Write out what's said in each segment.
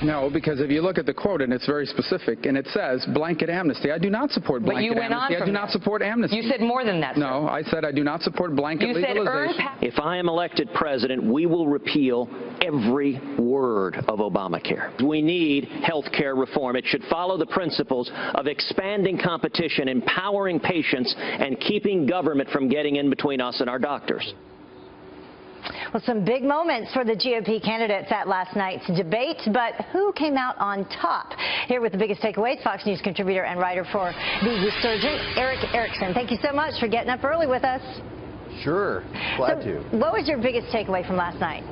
No, because if you look at the quote, and it's very specific, and it says blanket amnesty. I do not support blanket amnesty. I do not support amnesty. You said more than that, sir. No, I said I do not support blanket legalization. If I am elected president, we will repeal every word of Obamacare. We need health care reform. It should follow the principles of expanding competition, empowering patients, and keeping government from getting in between us and our doctors. Well, some big moments for the GOP candidates at last night's debate, but who came out on top? Here with the biggest takeaways, Fox News contributor and writer for The Resurgent, Erick Erickson. Thank you so much for getting up early with us. Sure, glad to. What was your biggest takeaway from last night?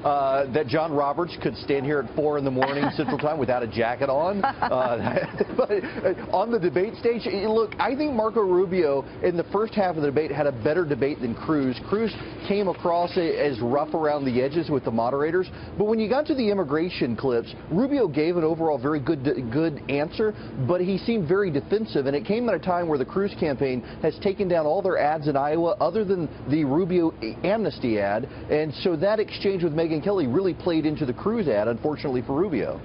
That John Roberts could stand here at 4 in the morning Central Time without a jacket on. But on the debate stage, look, I think Marco Rubio in the first half of the debate had a better debate than Cruz. Cruz came across as rough around the edges with the moderators. But when you got to the immigration clips, Rubio gave an overall very good answer, but he seemed very defensive. And it came at a time where the Cruz campaign has taken down all their ads in Iowa other than the Rubio amnesty ad. And so that exchange with Megyn Kelly really played into the Cruz ad, unfortunately for Rubio.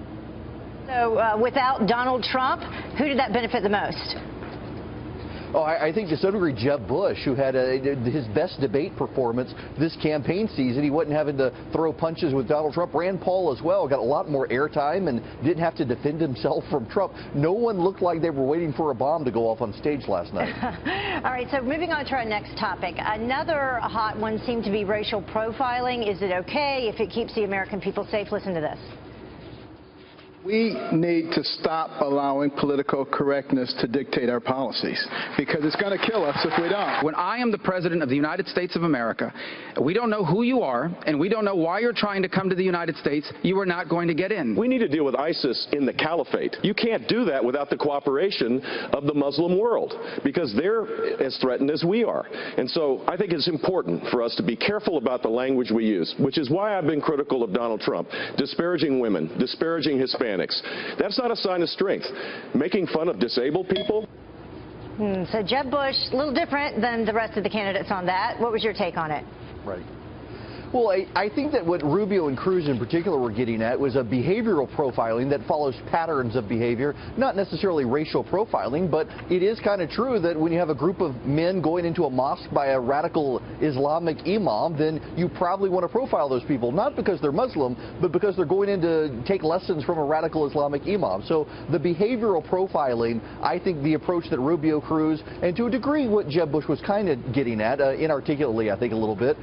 So without Donald Trump, who did that benefit the most? Oh, I think to some degree Jeb Bush, who had his best debate performance this campaign season. He wasn't having to throw punches with Donald Trump. Rand Paul as well got a lot more airtime and didn't have to defend himself from Trump. No one looked like they were waiting for a bomb to go off on stage last night. All right, so moving on to our next topic. Another hot one seemed to be racial profiling. Is it okay if it keeps the American people safe? Listen to this. We need to stop allowing political correctness to dictate our policies, because it's going to kill us if we don't. When I am the president of the United States of America, we don't know who you are, and we don't know why you're trying to come to the United States. You are not going to get in. We need to deal with ISIS in the caliphate. You can't do that without the cooperation of the Muslim world, because they're as threatened as we are. And so I think it's important for us to be careful about the language we use, which is why I've been critical of Donald Trump, disparaging women, disparaging Hispanics. That's not a sign of strength. Making fun of disabled people. So Jeb Bush, a little different than the rest of the candidates on that. What was your take on it? Right. Well, I think that what Rubio and Cruz in particular were getting at was a behavioral profiling that follows patterns of behavior, not necessarily racial profiling, but it is kind of true that when you have a group of men going into a mosque by a radical Islamic imam, then you probably want to profile those people, not because they're Muslim, but because they're going in to take lessons from a radical Islamic imam. So the behavioral profiling, I think the approach that Rubio, Cruz, and to a degree what Jeb Bush was kind of getting at, inarticulately I think a little bit,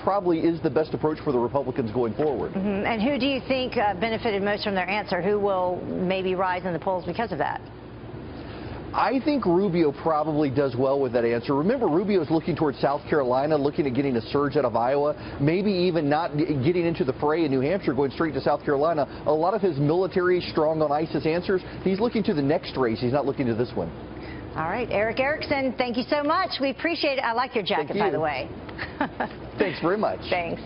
probably is the best approach for the Republicans going forward. And who do you think benefited most from their answer? Who will maybe rise in the polls because of that? I think Rubio probably does well with that answer. Remember, Rubio is looking towards South Carolina, looking at getting a surge out of Iowa, maybe even not getting into the fray in New Hampshire, going straight to South Carolina. A lot of his military strong on ISIS answers, he's looking to the next race. He's not looking to this one. All right, Erick Erickson, thank you so much. We appreciate it. I like your jacket, by the way. Thanks very much. Thanks.